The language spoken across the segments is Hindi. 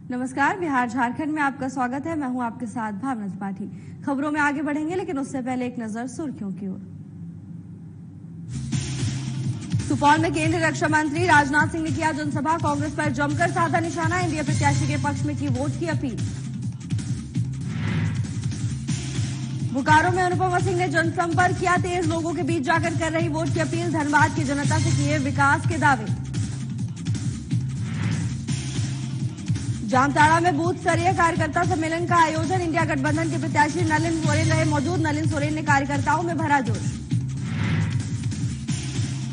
नमस्कार, बिहार झारखंड में आपका स्वागत है। मैं हूं आपके साथ भावना त्रिपाठी। खबरों में आगे बढ़ेंगे, लेकिन उससे पहले एक नजर सुर्खियों की ओर। सुपौल में केंद्रीय रक्षा मंत्री राजनाथ सिंह ने किया जनसभा, कांग्रेस पर जमकर साधा निशाना, एनडीए प्रत्याशी के पक्ष में की वोट की अपील। बोकारो में अनुपमा सिंह ने जनसंपर्क किया तेज, लोगों के बीच जाकर कर रही वोट की अपील, धनबाद की जनता से किए विकास के दावे। जामताड़ा में बूथ स्तरीय कार्यकर्ता सम्मेलन का आयोजन, इंडिया गठबंधन के प्रत्याशी नलिन सोरेन रहे मौजूद, नलिन सोरेन ने कार्यकर्ताओं में भरा जोश।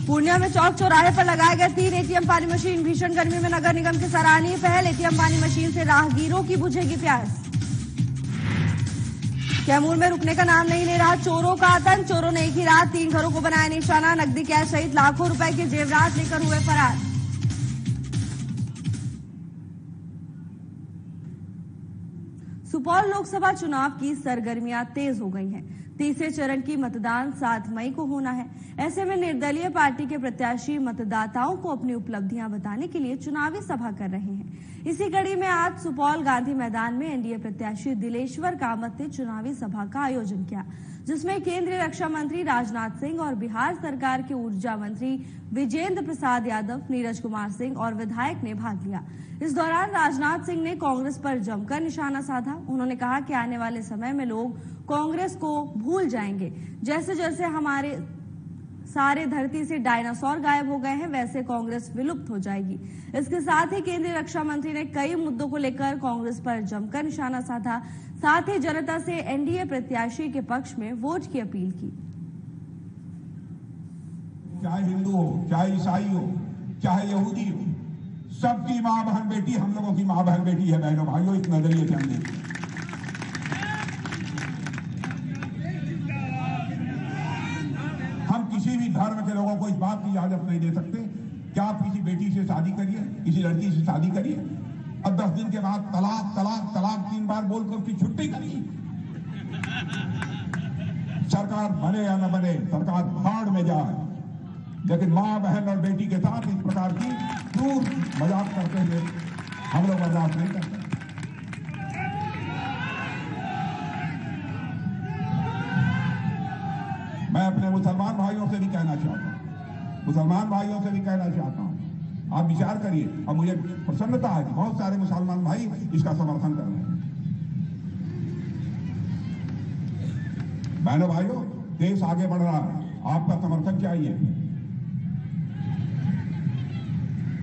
पूर्णिया में चौक चौराहे पर लगाए गए 3 एटीएम पानी मशीन, भीषण गर्मी में नगर निगम की सराहनीय पहल, एटीएम पानी मशीन से राहगीरों की बुझेगी प्यास। कैमूर में रुकने का नाम नहीं ले रहा चोरों का आतंक, चोरों ने एक ही रात 3 घरों को बनाया निशाना, नकदी कैश सहित लाखों रुपए के जेवरात लेकर हुए फरार। सुपौल लोकसभा चुनाव की सरगर्मियां तेज हो गई हैं। तीसरे चरण की मतदान 7 मई को होना है। ऐसे में निर्दलीय पार्टी के प्रत्याशी मतदाताओं को अपनी उपलब्धियां बताने के लिए चुनावी सभा कर रहे हैं। इसी कड़ी में आज सुपौल गांधी मैदान में एनडीए प्रत्याशी दिलेश्वर कामत ने चुनावी सभा का आयोजन किया, जिसमें केंद्रीय रक्षा मंत्री राजनाथ सिंह और बिहार सरकार के ऊर्जा मंत्री विजेंद्र प्रसाद यादव, नीरज कुमार सिंह और विधायक ने भाग लिया। इस दौरान राजनाथ सिंह ने कांग्रेस पर जमकर निशाना साधा। उन्होंने कहा कि आने वाले समय में लोग कांग्रेस को भूल जाएंगे। जैसे जैसे हमारे सारे धरती से डायनासोर गायब हो गए हैं, वैसे कांग्रेस विलुप्त हो जाएगी। इसके साथ ही केंद्रीय रक्षा मंत्री ने कई मुद्दों को लेकर कांग्रेस पर जमकर निशाना साधा, साथ ही जनता से एनडीए प्रत्याशी के पक्ष में वोट की अपील की। चाहे हिंदू हो, चाहे ईसाई हो, चाहे यहूदी हो, सबकी माँ बहन बेटी हम लोगों की माँ बहन बेटी है। बहनों भाइयों, इस नजरिए से हम देखिए। हम किसी भी धर्म के लोगों को इस बात की इजाजत नहीं दे सकते कि आप किसी बेटी से शादी करिए, किसी लड़की से शादी करिए और 10 दिन के बाद तलाक तलाक तलाक 3 बार बोलकर उसकी छुट्टी करिए। सरकार बने या न बने, सरकार भाड़ में जाए, लेकिन माँ बहन और बेटी के साथ इस प्रकार की क्रूर मजाक करते हुए हम लोग बर्दाश्त नहीं करते। मैं अपने मुसलमान भाइयों से भी कहना चाहता हूं, आप विचार करिए। और मुझे प्रसन्नता है कि बहुत सारे मुसलमान भाई इसका समर्थन कर रहे हैं। बहनों भाइयों, देश आगे बढ़ रहा है, आपका समर्थन चाहिए।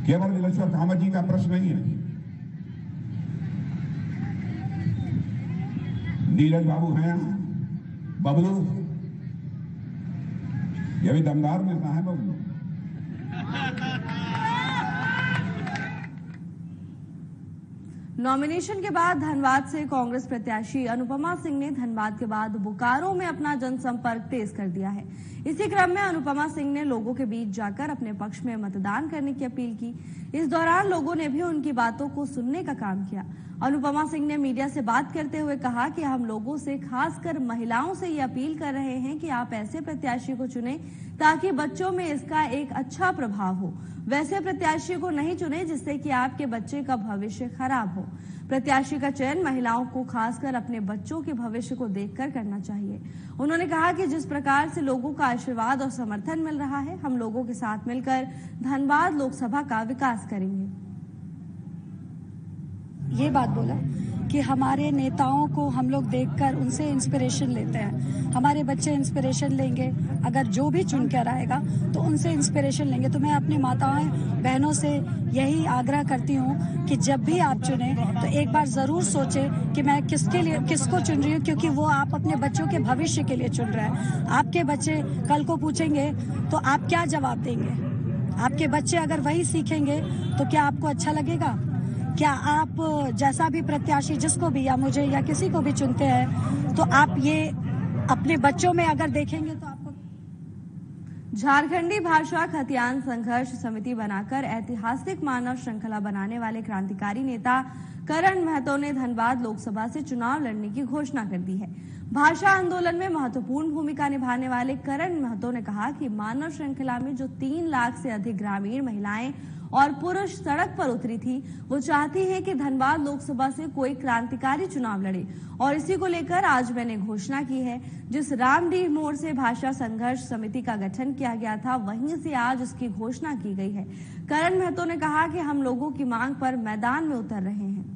केवल दिलेश्वर कामत जी का प्रश्न नहीं है, नीरज बाबू हैं, बबलू, ये भी दमदार नेता है बबलू। नॉमिनेशन के बाद धनबाद से कांग्रेस प्रत्याशी अनुपमा सिंह ने धनबाद के बाद बोकारो में अपना जनसंपर्क तेज कर दिया है। इसी क्रम में अनुपमा सिंह ने लोगों के बीच जाकर अपने पक्ष में मतदान करने की अपील की। इस दौरान लोगों ने भी उनकी बातों को सुनने का काम किया। अनुपमा सिंह ने मीडिया से बात करते हुए कहा कि हम लोगों से, खासकर महिलाओं से ये अपील कर रहे हैं कि आप ऐसे प्रत्याशी को चुनें ताकि बच्चों में इसका एक अच्छा प्रभाव हो। वैसे प्रत्याशी को नहीं चुने जिससे कि आपके बच्चे का भविष्य खराब हो। प्रत्याशी का चयन महिलाओं को, खासकर अपने बच्चों के भविष्य को देखकर करना चाहिए। उन्होंने कहा कि जिस प्रकार से लोगों का आशीर्वाद और समर्थन मिल रहा है, हम लोगों के साथ मिलकर धनबाद लोकसभा का विकास करेंगे। ये बात बोला कि हमारे नेताओं को हम लोग देखकर उनसे इंस्पिरेशन लेते हैं। हमारे बच्चे इंस्पिरेशन लेंगे, अगर जो भी चुन कर आएगा तो उनसे इंस्पिरेशन लेंगे। तो मैं अपनी माताओं बहनों से यही आग्रह करती हूँ कि जब भी आप चुने तो एक बार जरूर सोचें कि मैं किसके लिए, किसको चुन रही हूँ, क्योंकि वो आप अपने बच्चों के भविष्य के लिए चुन रहे हैं। आपके बच्चे कल को पूछेंगे तो आप क्या जवाब देंगे? आपके बच्चे अगर वही सीखेंगे तो क्या आपको अच्छा लगेगा? क्या आप जैसा भी प्रत्याशी जिसको भी, या मुझे या किसी को भी चुनते हैं, तो आप ये अपने बच्चों में अगर देखेंगे तो आपको। झारखंडी भाषा खतियान संघर्ष समिति बनाकर ऐतिहासिक मानव श्रृंखला बनाने वाले क्रांतिकारी नेता करण महतो ने धनबाद लोकसभा से चुनाव लड़ने की घोषणा कर दी है। भाषा आंदोलन में महत्वपूर्ण भूमिका निभाने वाले करण महतो ने कहा कि मानव श्रृंखला में जो 3 लाख से अधिक ग्रामीण महिलाएं और पुरुष सड़क पर उतरी थी, वो चाहती है कि धनबाद लोकसभा से कोई क्रांतिकारी चुनाव लड़े और इसी को लेकर आज मैंने घोषणा की है। जिस रामडीह मोड़ से भाषा संघर्ष समिति का गठन किया गया था, वहीं से आज इसकी घोषणा की गई है। करण महतो ने कहा कि हम लोगों की मांग पर मैदान में उतर रहे हैं।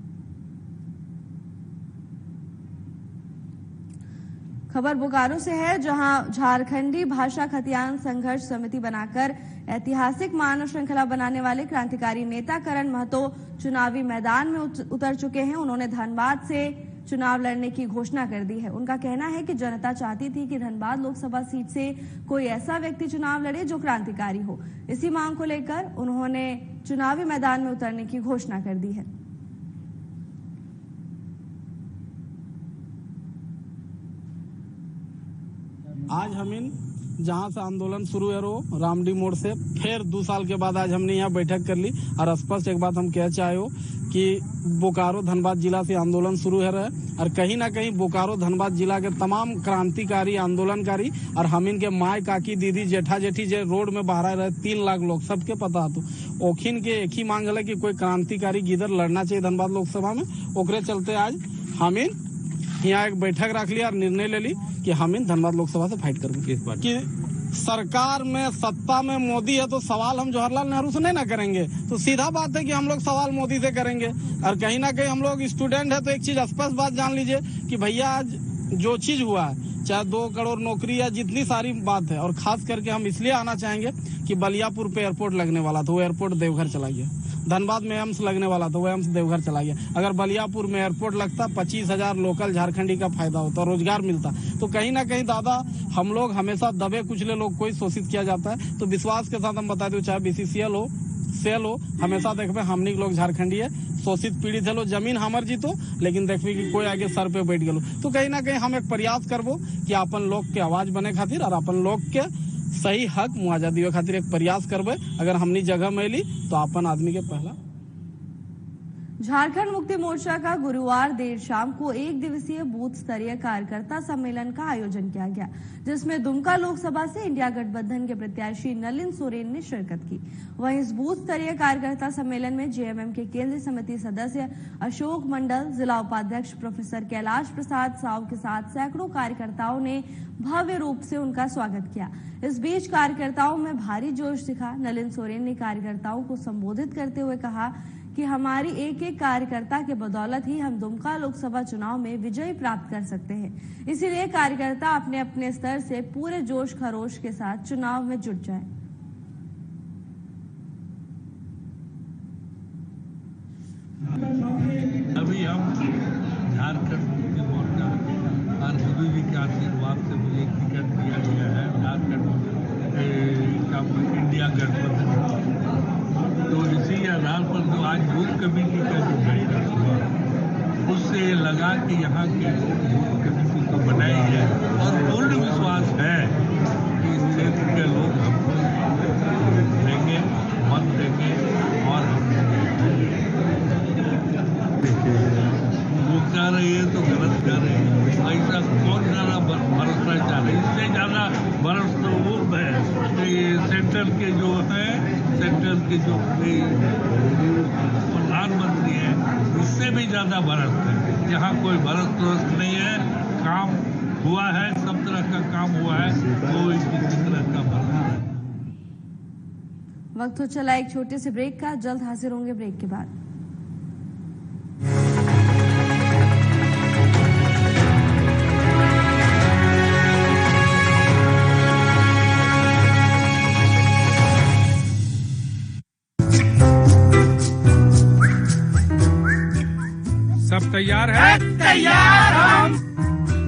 खबर बोकारो से है, जहां झारखंडी भाषा खतियान संघर्ष समिति बनाकर ऐतिहासिक मानव श्रृंखला बनाने वाले क्रांतिकारी नेता करण महतो चुनावी मैदान में उतर चुके हैं। उन्होंने धनबाद से चुनाव लड़ने की घोषणा कर दी है। उनका कहना है कि जनता चाहती थी कि धनबाद लोकसभा सीट से कोई ऐसा व्यक्ति चुनाव लड़े जो क्रांतिकारी हो। इसी मांग को लेकर उन्होंने चुनावी मैदान में उतरने की घोषणा कर दी है। आज हम जहां से आंदोलन शुरू है रो रामडी मोड़ से फिर 2 साल के बाद आज हमने यहाँ बैठक कर ली और स्पष्ट एक बात हम कह चाहे हो कि बोकारो धनबाद जिला से आंदोलन शुरू है रहे और कहीं ना कहीं बोकारो धनबाद जिला के तमाम क्रांतिकारी आंदोलनकारी और हम इनके माय काकी दीदी जेठा जेठी जे रोड में बाहर रहे 3 लाख लोग सबके पता तो ओखिन के एक ही मांग है कि कोई क्रांतिकारी गिदर लड़ना चाहिए धनबाद लोकसभा में। ओकरे चलते आज हम यहाँ एक बैठक रख लिया और निर्णय ले ली कि हम धनबाद लोकसभा से फाइट करेंगे। इस बार कि सरकार में सत्ता में मोदी है तो सवाल हम जवाहरलाल नेहरू से नहीं ना करेंगे, तो सीधा बात है कि हम लोग सवाल मोदी से करेंगे। और कहीं ना कहीं हम लोग स्टूडेंट है तो एक चीज स्पष्ट बात जान लीजिए कि भैया आज जो चीज हुआ है, चाहे 2 करोड़ नौकरी या जितनी सारी बात है, और खास करके हम इसलिए आना चाहेंगे कि बलियापुर पे एयरपोर्ट लगने वाला था, वो एयरपोर्ट देवघर चला गया। धनबाद में एम्स लगने वाला था, वो एम्स देवघर चला गया। अगर बलियापुर में एयरपोर्ट लगता 25,000 लोकल झारखंडी का फायदा होता, रोजगार मिलता। तो कहीं ना कहीं दादा हम लोग हमेशा दबे कुचले लोग को शोषित किया जाता है। तो विश्वास के साथ हम बता दो, चाहे BCCL हो सेल हो, हमेशा देखबे हमनी लोग झारखंडी है, शोषित पीड़ित है लो, जमीन हमर जीतो, लेकिन देखबे कि कोई आगे सर पे बैठ गलो। तो कहीं ना कहीं हम एक प्रयास करबो कि अपन लोग के आवाज बने खातिर और अपन लोग के सही हक मुआवजा दिए खातिर एक प्रयास करबे। अगर हमनी जगह में ली तो अपन आदमी के पहला। झारखंड मुक्ति मोर्चा का गुरुवार देर शाम को 1 दिवसीय बूथ स्तरीय कार्यकर्ता सम्मेलन का आयोजन किया गया, जिसमें दुमका लोकसभा से इंडिया गठबंधन के प्रत्याशी नलिन सोरेन ने शिरकत की। वहीं इस बूथ स्तरीय कार्यकर्ता सम्मेलन में JMM के केंद्रीय समिति सदस्य अशोक मंडल, जिला उपाध्यक्ष प्रोफेसर कैलाश प्रसाद साव के साथ सैकड़ों कार्यकर्ताओं ने भव्य रूप से उनका स्वागत किया। इस बीच कार्यकर्ताओं में भारी जोश दिखा। नलिन सोरेन ने कार्यकर्ताओं को संबोधित करते हुए कहा कि हमारी एक एक कार्यकर्ता के बदौलत ही हम दुमका लोकसभा चुनाव में विजय प्राप्त कर सकते हैं। इसीलिए कार्यकर्ता अपने अपने स्तर से पूरे जोश खरोश के साथ चुनाव में जुट जाएं। अभी हम झारखंड मुक्ति मोर्चा और मोदी जी के आशीर्वाद से मुझे एक टिकट दिया गया है झारखंड का इंडिया गठबंधन। तो इसी आधार पर जो आज बूथ कमेटी का जो बैठक हुआ, उससे लगा कि यहाँ के बूथ कमेटी तो बनाई है और पूर्ण विश्वास है कि इस क्षेत्र के लोग हमको देंगे, मत देंगे और वो कह रही है तो गलत कर रहे हैं। ऐसा कौन ज़्यादा भ्रष्टाचार है? इससे ज़्यादा भ्रष्ट तो वो है सेंट्रल के जो है, सेंट्रल के जो प्रधानमंत्री है, इससे भी ज्यादा भ्रष्ट है। यहाँ कोई भ्रष्ट नहीं है, काम हुआ है, सब तरह का काम हुआ है, कोई किसी तरह का भ्रष्ट नहीं। वक्त हो चला एक छोटे से ब्रेक का, जल्द हाजिर होंगे ब्रेक के बाद। सब तैयार है? तैयार हम।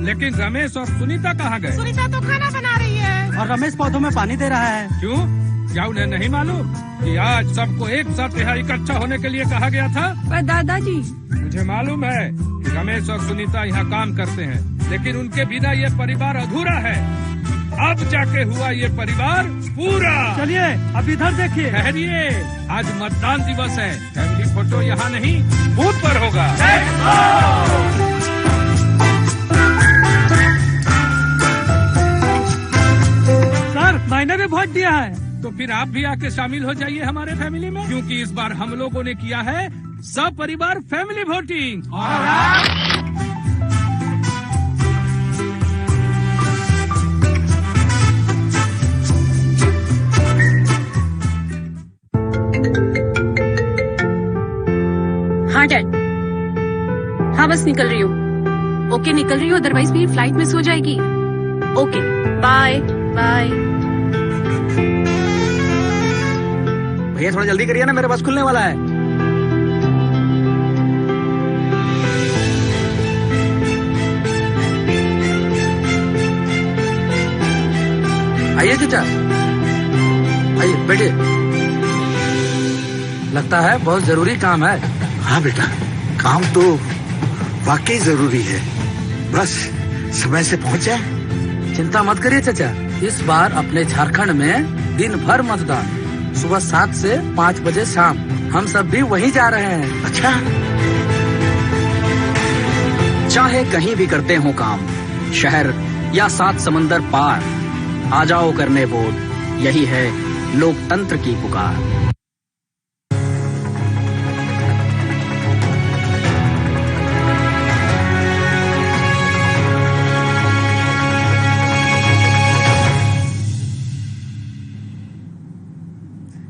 लेकिन रमेश और सुनीता कहाँ गए? सुनीता तो खाना बना रही है और रमेश पौधों में पानी दे रहा है। क्यों? क्या उन्हें नहीं मालूम कि आज सबको एक साथ यहाँ इकट्ठा होने के लिए कहा गया था? पर दादाजी, मुझे मालूम है कि रमेश और सुनीता यहाँ काम करते हैं, लेकिन उनके बिना ये परिवार अधूरा है। अब जाके हुआ ये परिवार पूरा। चलिए अब इधर देखिए। ठहरिए, आज मतदान दिवस है। फैमिली फोटो यहाँ नहीं, बूथ पर होगा। मैंने भी वोट दिया है। तो फिर आप भी आके शामिल हो जाइए हमारे फैमिली में, क्योंकि इस बार हम लोगों ने किया है सपरिवार फैमिली वोटिंग। हाँ डैड, हाँ बस निकल रही हूँ। ओके निकल रही हूँ, अदरवाइज मेरी फ्लाइट मिस हो जाएगी। Okay bye bye. भैया थोड़ा जल्दी करिए ना, मेरे बस खुलने वाला है। आइए चाचा, आइए बैठिए। लगता है बहुत जरूरी काम है। हाँ बेटा, काम तो वाकई जरूरी है, बस समय से पहुंच जाए। चिंता मत करिए चाचा, इस बार अपने झारखंड में दिन भर मतदान, सुबह 7 से 5 बजे शाम। हम सब भी वहीं जा रहे हैं। अच्छा, चाहे कहीं भी करते हो काम, शहर या 7 समंदर पार, आ जाओ करने वोट, यही है लोकतंत्र की पुकार।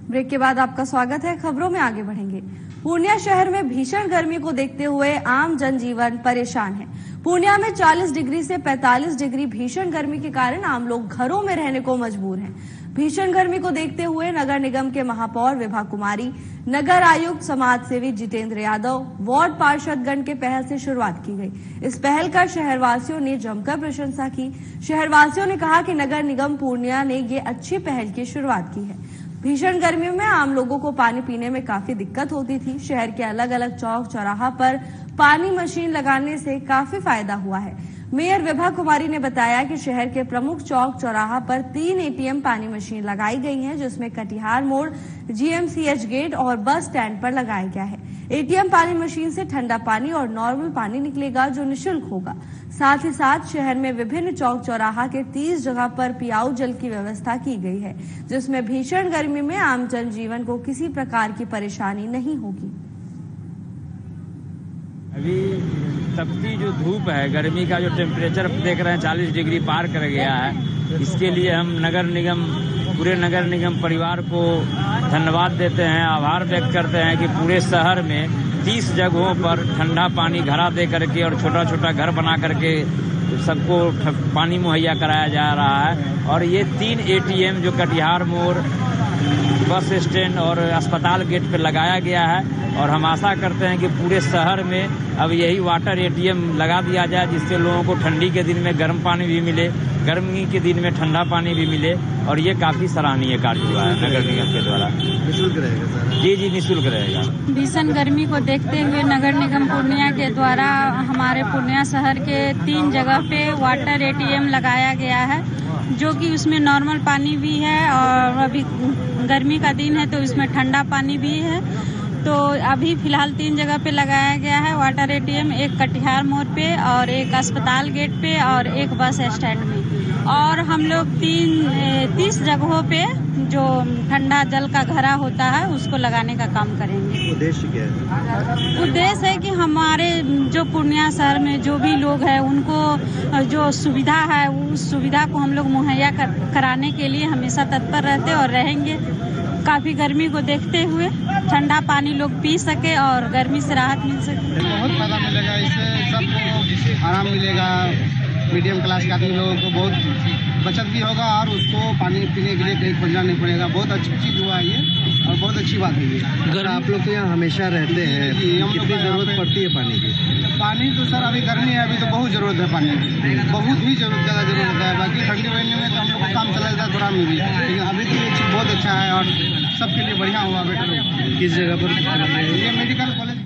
ब्रेक के बाद आपका स्वागत है। खबरों में आगे बढ़ेंगे। पूर्णिया शहर में भीषण गर्मी को देखते हुए आम जनजीवन परेशान है। पूर्णिया में 40 डिग्री से 45 डिग्री भीषण गर्मी के कारण आम लोग घरों में रहने को मजबूर हैं। भीषण गर्मी को देखते हुए नगर निगम के महापौर विभा कुमारी, नगर आयुक्त समाज सेवी जितेंद्र यादव, वार्ड पार्षदगण के पहल से शुरुआत की गई। इस पहल का शहरवासियों ने जमकर प्रशंसा की। शहरवासियों ने कहा कि नगर निगम पूर्णिया ने ये अच्छी पहल की शुरुआत की है। भीषण गर्मियों में आम लोगों को पानी पीने में काफी दिक्कत होती थी। शहर के अलग अलग चौक चौराहा पर पानी मशीन लगाने से काफी फायदा हुआ है। मेयर विभा कुमारी ने बताया कि शहर के प्रमुख चौक चौराहा पर 3 एटीएम पानी मशीन लगाई गई हैं, जिसमें कटिहार मोड़, जीएमसीएच गेट और बस स्टैंड पर लगाया गया है। एटीएम पानी मशीन से ठंडा पानी और नॉर्मल पानी निकलेगा, जो निःशुल्क होगा। साथ ही साथ शहर में विभिन्न चौक चौराहा के 30 जगह पर पियाऊ जल की व्यवस्था की गई है, जिसमें भीषण गर्मी में आम जनजीवन को किसी प्रकार की परेशानी नहीं होगी। अभी तपती जो धूप है, गर्मी का जो टेम्परेचर देख रहे हैं 40 डिग्री पार कर गया है। इसके लिए हम पूरे नगर निगम परिवार को धन्यवाद देते हैं, आभार व्यक्त करते हैं कि पूरे शहर में 30 जगहों पर ठंडा पानी घड़ा दे करके और छोटा छोटा घर बना करके सबको पानी मुहैया कराया जा रहा है। और ये 3 एटीएम जो कटिहार मोड़, बस स्टैंड और अस्पताल गेट पर लगाया गया है। और हम आशा करते हैं कि पूरे शहर में अब यही वाटर एटीएम लगा दिया जाए, जिससे लोगों को ठंडी के दिन में गर्म पानी भी मिले, गर्मी के दिन में ठंडा पानी भी मिले। और ये काफी सराहनीय कार्य हुआ है नगर निगम के द्वारा। निःशुल्क रहेगा सर? जी निःशुल्क रहेगा। भीषण गर्मी को देखते हुए नगर निगम पूर्णिया के द्वारा हमारे पूर्णिया शहर के 3 जगह पे वाटर एटीएम लगाया गया है, जो कि उसमें नॉर्मल पानी भी है और अभी गर्मी का दिन है तो इसमें ठंडा पानी भी है। तो अभी फिलहाल 3 जगह पे लगाया गया है वाटर एटीएम, एक कटिहार मोड़ पे और एक अस्पताल गेट पे और एक बस स्टैंड में। और हम लोग 30 जगहों पे जो ठंडा जल का घड़ा होता है उसको लगाने का काम करेंगे। उद्देश्य क्या है? उद्देश्य है कि हमारे जो पूर्णिया शहर में जो भी लोग हैं उनको जो सुविधा है उस सुविधा को हम लोग मुहैया कराने के लिए हमेशा तत्पर रहते और रहेंगे। काफी गर्मी को देखते हुए ठंडा पानी लोग पी सके और गर्मी से राहत मिल सके। बहुत फायदा मिलेगा, इससे सबको आराम मिलेगा। मीडियम क्लास के आदमी लोगों को बहुत बचत भी होगा और उसको पानी पीने के लिए कहीं खोजना नहीं पड़ेगा। बहुत अच्छी चीज़ हुआ है ये और बहुत अच्छी बात है ये। अगर आप लोग तो यहाँ हमेशा रहते हैं, कितनी जरूरत पड़ती है पानी की? पानी तो सर अभी गर्मी है, अभी तो बहुत ज़रूरत है पानी की, बहुत ही ज़्यादा ज़रूरत है। बाकी ठंडी महीने में तो हम लोग को काम चला जाता है थोड़ा में भी, लेकिन अभी तो ये चीज़ बहुत अच्छा है और सबके लिए बढ़िया हुआ। बेटर किस जगह पर? ये मेडिकल कॉलेज।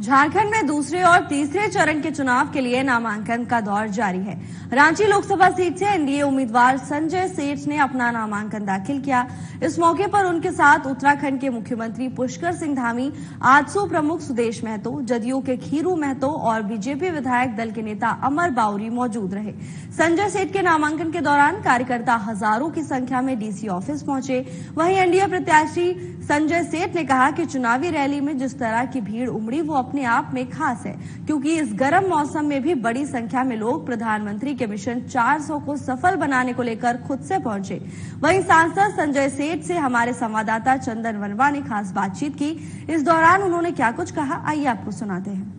झारखंड में दूसरे और तीसरे चरण के चुनाव के लिए नामांकन का दौर जारी है। रांची लोकसभा सीट से एनडीए उम्मीदवार संजय सेठ ने अपना नामांकन दाखिल किया। इस मौके पर उनके साथ उत्तराखंड के मुख्यमंत्री पुष्कर सिंह धामी, आजसू प्रमुख सुदेश महतो, जदयू के खीरू महतो और बीजेपी विधायक दल के नेता अमर बाउरी मौजूद रहे। संजय सेठ के नामांकन के दौरान कार्यकर्ता हजारों की संख्या में डीसी ऑफिस पहुंचे। वहीं एनडीए प्रत्याशी संजय सेठ ने कहा कि चुनावी रैली में जिस तरह की भीड़ उमड़ी वो अपने आप में खास है, क्योंकि इस गर्म मौसम में भी बड़ी संख्या में लोग प्रधानमंत्री के मिशन 400 को सफल बनाने को लेकर खुद से पहुंचे। वहीं सांसद संजय सेठ से हमारे संवाददाता चंदन वनवा ने खास बातचीत की। इस दौरान उन्होंने क्या कुछ कहा, आइए आपको सुनाते हैं।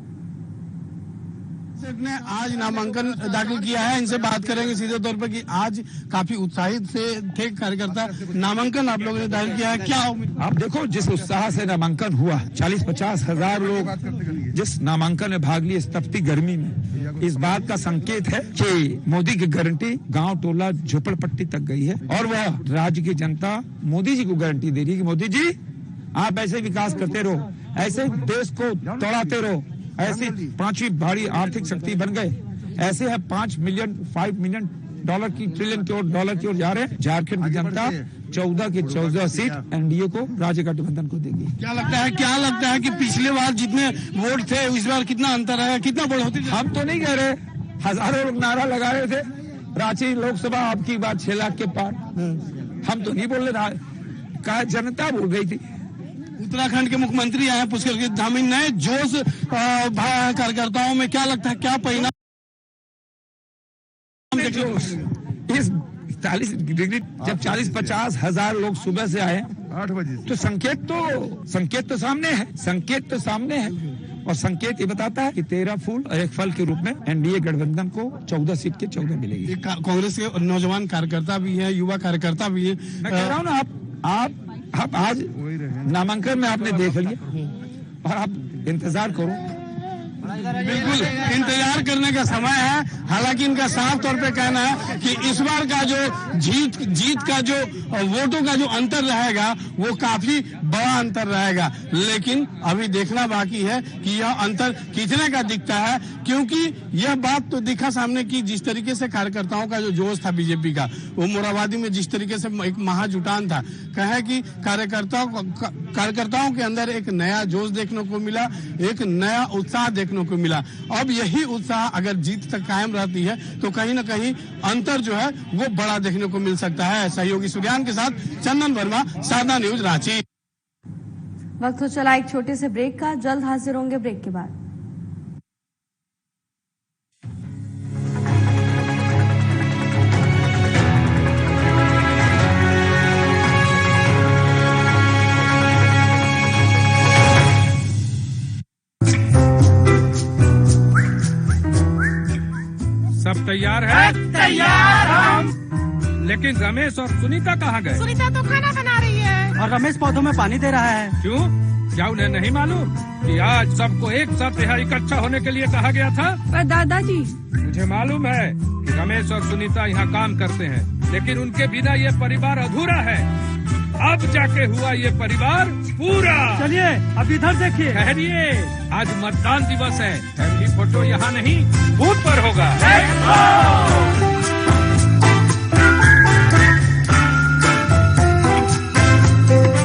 ने आज नामांकन दाखिल किया है, इनसे बात करेंगे सीधे तौर पर कि आज काफी उत्साहित से थे कार्यकर्ता। नामांकन आप लोगों ने दाखिल किया है, क्या उम्मीद? आप देखो जिस उत्साह से नामांकन हुआ, 40-50 हजार लोग जिस नामांकन में भाग लिए इस तपती गर्मी में, इस बात का संकेत है कि मोदी की गारंटी गांव टोला झोपड़पट्टी तक गई है और वह राज्य की जनता मोदी जी को गारंटी दे रही है कि मोदी जी आप ऐसे विकास करते रहो, ऐसे देश को दौड़ाते रहो, ऐसी पांचवी भारी आर्थिक शक्ति बन गए, ऐसे है 5 मिलियन डॉलर की ट्रिलियन की ओर डॉलर की ओर जा रहे हैं। झारखंड की जनता 14 की 14 सीट एनडीए को, राज्य गठबंधन को देगी। क्या लगता है कि पिछले बार जितने वोट थे इस बार कितना अंतर है, कितना वोट होते? हम तो नहीं कह रहे, हजारों लोग नारा लगा रहे थे रांची लोकसभा आपकी बात 6 लाख के पार। हम तो नहीं बोल रहे, जनता बोल गई थी। उत्तराखंड के मुख्यमंत्री आए पुष्कर सिंह धामी, नए जोश कार्यकर्ताओं में, क्या लगता है क्या परिणाम? इस 40 डिग्री जब 40-50 हजार लोग सुबह से आए 8 बजे, तो संकेत तो सामने है और संकेत ये बताता है कि 13 फूल और 1 फल के रूप में एनडीए गठबंधन को 14 सीट के 14 मिलेगी। कांग्रेस के नौजवान कार्यकर्ता भी है, युवा कार्यकर्ता भी है। मैं कह रहा हूँ ना, आप आज नामांकन में आपने देख लिया और आप इंतजार करो। बिल्कुल इंतजार करने का समय है। हालांकि इनका साफ तौर पे कहना है कि इस बार का जो जीत का जो वोटों का जो अंतर रहेगा वो काफी बड़ा अंतर रहेगा, लेकिन अभी देखना बाकी है कि यह अंतर कितने का दिखता है, क्योंकि यह बात तो दिखा सामने की जिस तरीके से कार्यकर्ताओं का जो जोश था बीजेपी का, वो मोराबादी में जिस तरीके से एक महाजुटान था, कहे कि कार्यकर्ताओं के अंदर एक नया जोश देखने को मिला, एक नया उत्साह देखने को मिला। अब यही उत्साह अगर जीत तक कायम रहती है तो कहीं ना कहीं अंतर जो है वो बड़ा देखने को मिल सकता है। सहयोगी सुरयान के साथ चंदन वर्मा, साधा न्यूज, रांची। वक्त हो चला एक छोटे से ब्रेक का, जल्द हाजिर होंगे ब्रेक के बाद। सब तैयार है? तैयार हम। लेकिन रमेश और सुनीता कहाँ गए? सुनीता तो खाना बना रही है और रमेश पौधों में पानी दे रहा है। क्यों? क्या उन्हें नहीं मालूम कि आज सबको एक साथ यहाँ इकट्ठा होने के लिए कहा गया था? पर दादाजी, मुझे मालूम है कि रमेश और सुनीता यहाँ काम करते हैं, लेकिन उनके बिना ये परिवार अधूरा है। अब जाके हुआ ये परिवार पूरा। चलिए अब इधर देखिए। ठहरिए, आज मतदान दिवस है। फैमिली फोटो यहाँ नहीं, बूथ पर होगा।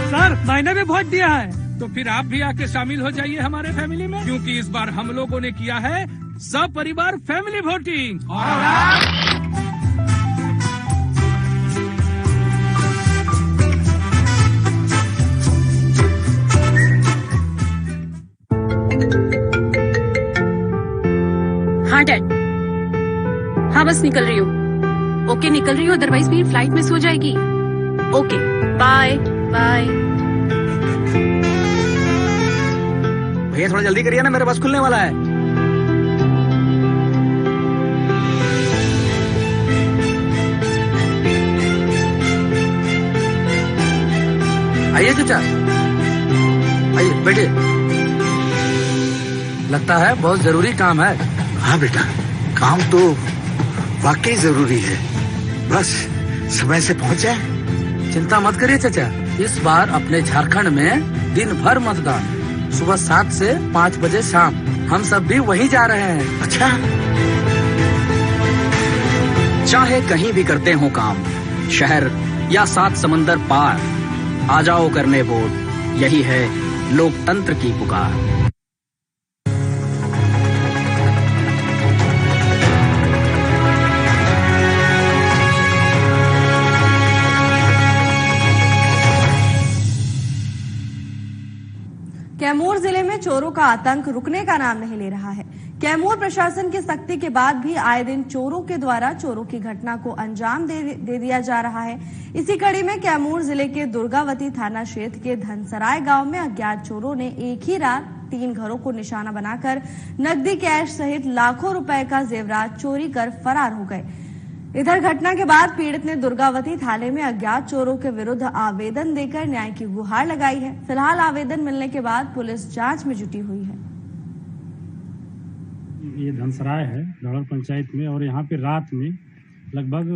सर मैंने भी वोट दिया है। तो फिर आप भी आके शामिल हो जाइए हमारे फैमिली में, क्योंकि इस बार हम लोगों ने किया है सब परिवार फैमिली वोटिंग। और हाँ डैड, हाँ बस निकल रही हूँ। ओके निकल रही हूँ, अदरवाइज मेरी फ्लाइट मिस हो जाएगी। Okay bye bye. भैया थोड़ा जल्दी करिए ना, मेरा बस खुलने वाला है। आइए चाचा, आइए बैठिए। लगता है बहुत जरूरी काम है। हाँ बेटा, काम तो वाकई जरूरी है, बस समय से पहुंच जाए। चिंता मत करिए चाचा, इस बार अपने झारखंड में दिन भर मतदान, सुबह 7 से 5 बजे शाम। हम सब भी वहीं जा रहे हैं। अच्छा, चाहे कहीं भी करते हो काम, शहर या 7 समंदर पार, आ जाओ करने वोट, यही है लोकतंत्र की पुकार। कैमूर जिले में चोरों का आतंक रुकने का नाम नहीं ले रहा है। कैमूर प्रशासन की सख्ती के बाद भी आए दिन चोरों के द्वारा चोरों की घटना को अंजाम दे दिया जा रहा है। इसी कड़ी में कैमूर जिले के दुर्गावती थाना क्षेत्र के धनसराय गांव में अज्ञात चोरों ने एक ही रात 3 घरों को निशाना बनाकर नकदी, कैश सहित लाखों रुपए का जेवरात चोरी कर फरार हो गए। इधर घटना के बाद पीड़ित ने दुर्गावती थाने में अज्ञात चोरों के विरुद्ध आवेदन देकर न्याय की गुहार लगाई है। फिलहाल आवेदन मिलने के बाद पुलिस जांच में जुटी हुई है। ये धनसराय है दौड़ पंचायत में, और यहाँ पे रात में लगभग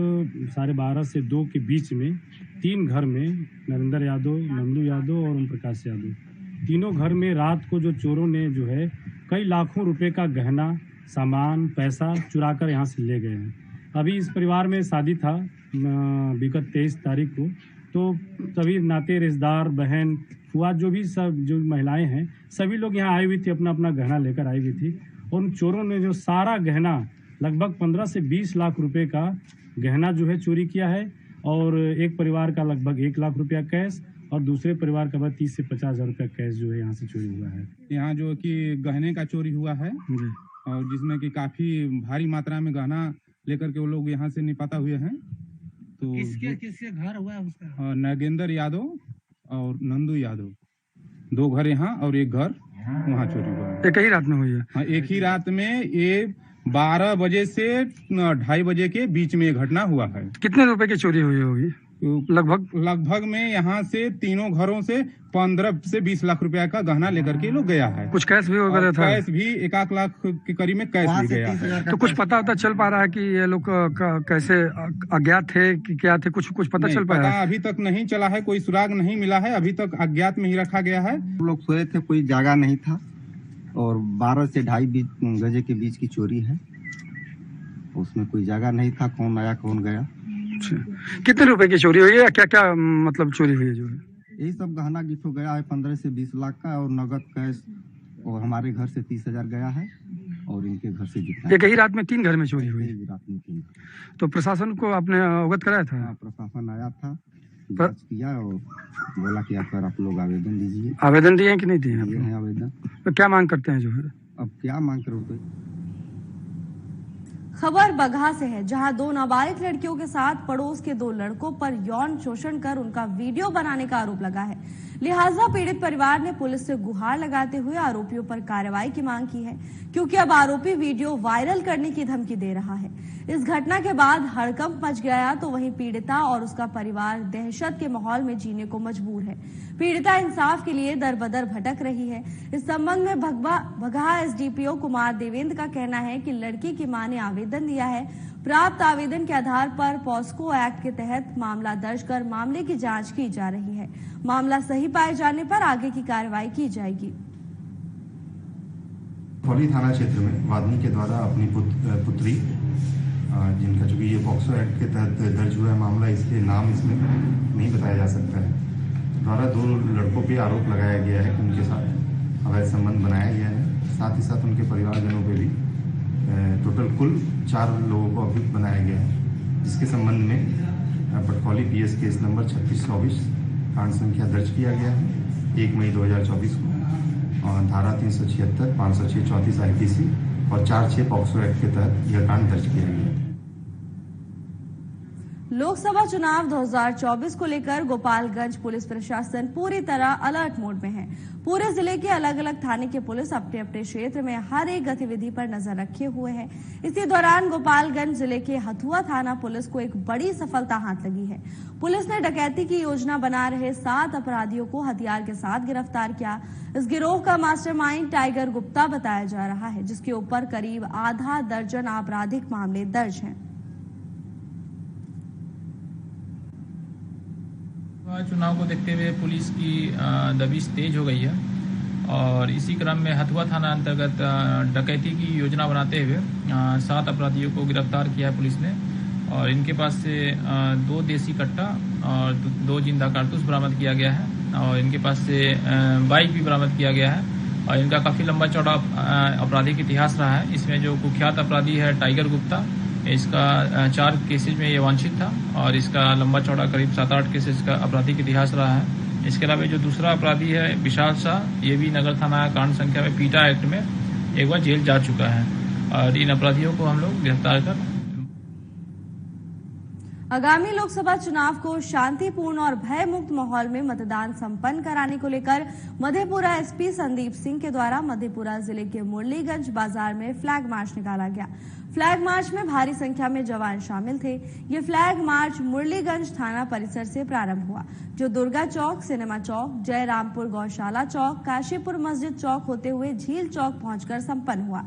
12:30 से 2 के बीच में 3 घर में नरेंद्र यादव, नंदू यादव और ओम प्रकाश यादव, तीनों घर में रात को जो चोरों ने जो है कई लाखों रुपए का गहना, सामान, पैसा चुरा कर यहाँ से ले गए हैं। अभी इस परिवार में शादी था विगत 23 तारीख को, तो सभी नाते, रिश्तेदार, बहन, फुआ, जो भी सब जो महिलाएं हैं, सभी लोग यहाँ आई हुई थी, अपना अपना गहना लेकर आई हुई थी। उन चोरों ने जो सारा गहना, लगभग 15 से 20 लाख रुपए का गहना जो है चोरी किया है, और एक परिवार का लगभग 1 लाख रुपया कैश, और दूसरे परिवार का 30 से 50 हजार रुपया कैश जो है यहाँ से चोरी हुआ है। यहाँ जो कि गहने का चोरी हुआ है, और जिसमें कि काफी भारी मात्रा में गहना लेकर के वो लोग यहाँ से निपाता हुए हैं। तो किसके घर हुआ है उसका? नागेंद्र यादव और नंदू यादव, 2 घर यहाँ और 1 घर वहाँ चोरी हुआ है। एक ही रात में हुई है? हाँ, एक ही रात में। ये 12 बजे से 2:30 बजे के बीच में ये घटना हुआ है। कितने रुपए की चोरी हुई होगी? लगभग में यहाँ से तीनों घरों से 15 से 20 लाख रुपया का गहना लेकर के लोग गया है। कुछ कैश भी वगैरह था? कैश भी 1 लाख के करीब में कैश भी गया है। तो कुछ पता चल पा रहा है कि ये लोग कैसे अज्ञात थे कि क्या थे? कुछ पता चल पाया? पता अभी तक नहीं चला है, कोई सुराग नहीं मिला है, अभी तक अज्ञात में ही रखा गया है। लोग सोए थे, कोई जागा नहीं था, और 12 से 2.5 गजे के बीच की चोरी है। उसमें कोई जागा नहीं था, कौन आया कौन गया। कितने रुपए की चोरी हुई है? क्या क्या मतलब चोरी हुई है? जो है यही सब गहना गिफ्ट गया है 15 से 20 लाख का, और नगद कैश, और हमारे घर से 30,000 गया है, और इनके घर से जितना। एक ही रात में 3 घर में चोरी हुई? रात में 3। तो प्रशासन को आपने अवगत कराया था? प्रशासन आया था, जांच किया और बोला कि आप लोग आवेदन दीजिए। आवेदन दिए कि नहीं दिए? आवेदन। तो क्या मांग करते हैं जो है? अब क्या मांग करोगे? खबर बगहा से है, जहां 2 नाबालिग लड़कियों के साथ पड़ोस के 2 लड़कों पर यौन शोषण कर उनका वीडियो बनाने का आरोप लगा है। लिहाजा पीड़ित परिवार ने पुलिस से गुहार लगाते हुए आरोपियों पर कार्रवाई की मांग की है, क्योंकि अब आरोपी वीडियो वायरल करने की धमकी दे रहा है। इस घटना के बाद हड़कंप मच गया, तो वहीं पीड़िता और उसका परिवार दहशत के माहौल में जीने को मजबूर है। पीड़िता इंसाफ के लिए दर-बदर भटक रही है। इस संबंध में बगहा एसडीपीओ कुमार देवेंद्र का कहना है कि लड़की की मां ने आवेदन दिया है। प्राप्त आवेदन के आधार पर पॉस्को एक्ट के तहत मामला दर्ज कर मामले की जांच की जा रही है। मामला सही पाए जाने पर आगे की कार्रवाई की जाएगी। खौली थाना क्षेत्र में वादनी के द्वारा अपनी पुत्री, जिनका चूंकि ये पॉक्सो एक्ट के तहत दर्ज हुआ है मामला, इसके नाम इसमें नहीं बताया जा सकता है, द्वारा 2 लड़कों पे आरोप लगाया गया है कि उनके साथ अवैध संबंध बनाया गया है। साथ ही साथ उनके परिवारजनों पे भी टोटल कुल 4 लोगों को अभियुक्त बनाया गया है, जिसके संबंध में पटखौली PS केस नंबर 3624 कांड संख्या दर्ज किया गया है 1 मई 2024 को, और धारा 376, 506, 34 IPC और 4-6 पॉक्सो एक्ट के तहत यह कांड दर्ज किया गया है। लोकसभा चुनाव 2024 को लेकर गोपालगंज पुलिस प्रशासन पूरी तरह अलर्ट मोड में है। पूरे जिले के अलग अलग थाने के पुलिस अपने अपने क्षेत्र में हर एक गतिविधि पर नजर रखे हुए हैं। इसी दौरान गोपालगंज जिले के हथुआ थाना पुलिस को एक बड़ी सफलता हाथ लगी है। पुलिस ने डकैती की योजना बना रहे 7 अपराधियों को हथियार के साथ गिरफ्तार किया। इस गिरोह का मास्टरमाइंड टाइगर गुप्ता बताया जा रहा है, जिसके ऊपर करीब आधा दर्जन आपराधिक मामले दर्ज हैं। चुनाव को देखते हुए पुलिस की दबिश तेज हो गई है और इसी क्रम में हथुआ थाना अंतर्गत डकैती की योजना बनाते हुए 7 अपराधियों को गिरफ्तार किया है पुलिस ने। और इनके पास से 2 देसी कट्टा और 2 जिंदा कारतूस बरामद किया गया है और इनके पास से बाइक भी बरामद किया गया है। और इनका काफ़ी लंबा चौड़ा आपराधिक इतिहास रहा है। इसमें जो कुख्यात अपराधी है टाइगर गुप्ता, इसका 4 केसेज में ये वांछित था और इसका लंबा चौड़ा करीब 7-8 केसेज का आपराधिक इतिहास रहा है। इसके अलावा जो दूसरा अपराधी है विशाल शाह, ये भी नगर थाना कांड संख्या में पीटा एक्ट में एक बार जेल जा चुका है और इन अपराधियों को हम लोग गिरफ्तार कर। आगामी लोकसभा चुनाव को शांतिपूर्ण और भयमुक्त माहौल में मतदान संपन्न कराने को लेकर मधेपुरा एसपी संदीप सिंह के द्वारा मधेपुरा जिले के मुरलीगंज बाजार में फ्लैग मार्च निकाला गया। फ्लैग मार्च में भारी संख्या में जवान शामिल थे। ये फ्लैग मार्च मुरलीगंज थाना परिसर से प्रारंभ हुआ, जो दुर्गा चौक, सिनेमा चौक, जयरामपुर गौशाला चौक, काशीपुर मस्जिद चौक होते हुए झील चौक पहुंचकर संपन्न हुआ।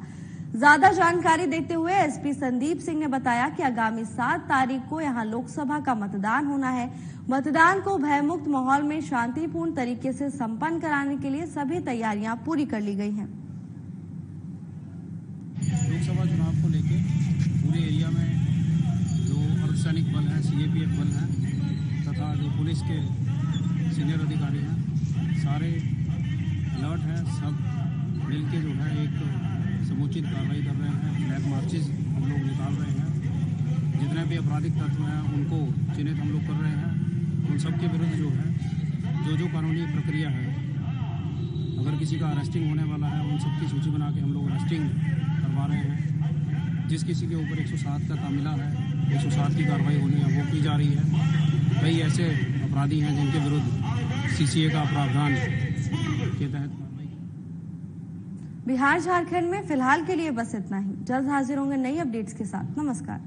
ज्यादा जानकारी देते हुए एसपी संदीप सिंह ने बताया कि आगामी 7 तारीख को यहां लोकसभा का मतदान होना है। मतदान को भयमुक्त माहौल में शांतिपूर्ण तरीके से संपन्न कराने के लिए सभी तैयारियां पूरी कर ली गई हैं। लोकसभा चुनाव को लेकर पूरे एरिया में जो अर्धसैनिक बल है, सीएपीएफ बल है तथा जो पुलिस के सीनियर अधिकारी हैं, सारे अलर्ट हैं। सब मिलके जो है एक समुचित कार्रवाई कर रहे हैं। फ्लैग मार्चेस हम लोग निकाल रहे हैं। जितने भी आपराधिक तत्व हैं उनको चिन्हित हम लोग कर रहे हैं। उन सब के विरुद्ध जो है जो कानूनी प्रक्रिया है, अगर किसी का अरेस्टिंग होने वाला है उन सब की सूची बना के हम लोग अरेस्टिंग करवा रहे हैं। जिस किसी के ऊपर 107 का तामिला है, 107 की कार्रवाई होनी है वो की जा रही है। कई ऐसे अपराधी हैं जिनके विरुद्ध सीसीए का प्रावधान के तहत। बिहार झारखंड में फिलहाल के लिए बस इतना ही। जल्द हाजिर होंगे नई अपडेट्स के साथ। नमस्कार।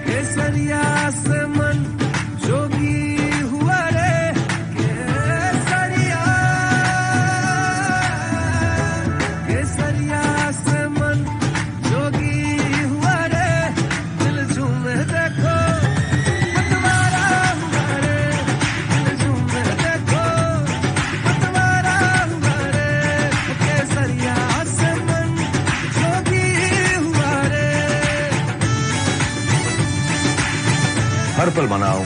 केसरिया से मन जोगी हुआ रे, केसरिया से मन जोगी हुआ रे, दिल झूमे देखो मतवारा हुआ रे, दिल झूमे देखो मतवारा हुआ रे, केसरिया से मन जोगी हुआ रे। हर पल मनाओ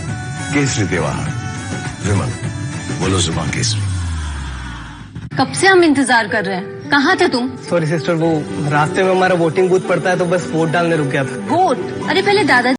केसरी त्योहार। विमल, बोलो जुबान केसरी। कब से हम इंतजार कर रहे हैं, कहाँ थे तुम? सॉरी सिस्टर, वो रास्ते में हमारा वोटिंग बूथ पड़ता है तो बस वोट डालने रुक गया था। वोट? अरे पहले दादाजी